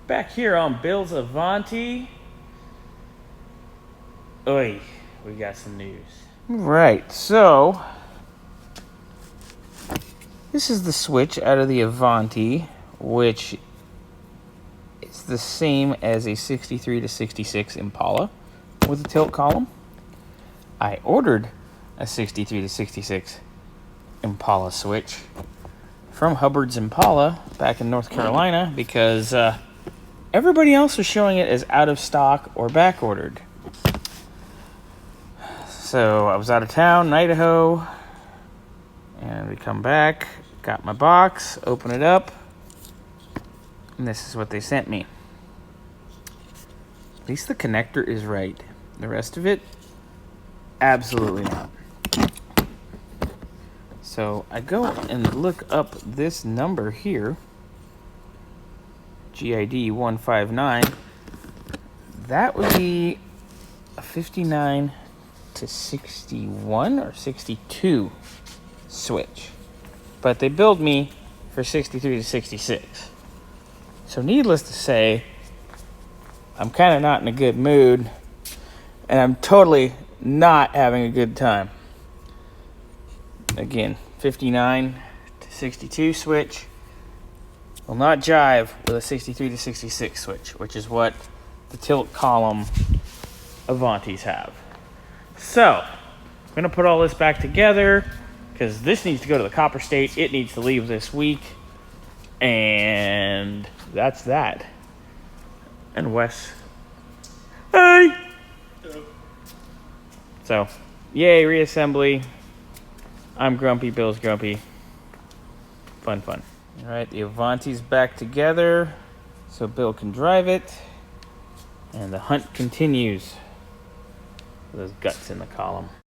Back here on Bill's Avanti. Oi, we got some news. Right, so this is the switch out of the Avanti, which is the same as a 63 to 66 Impala with a tilt column. I ordered a 63 to 66 Impala switch from Hubbard's Impala back in North Carolina because everybody else was showing it as out of stock or back ordered. So I was out of town in Idaho, and we come back, got my box, open it up, and this is what they sent me. At least the connector is right. The rest of it, absolutely not. So I go and look up this number here, GID 159. That would be a 59 to 61 or 62 switch. But they billed me for 63 to 66. So needless to say, I'm kind of not in a good mood, and I'm totally not having a good time. Again, 59 to 62 switch will not jive with a 63 to 66 switch, which is what the tilt column Avantis have. So, I'm going to put all this back together because this needs to go to the copper state. It needs to leave this week. And that's that. And Wes. Hey! So, yay, reassembly. I'm grumpy, Bill's grumpy. Fun, fun. All right, the Avanti's back together so Bill can drive it. And the hunt continues. Those guts in the column.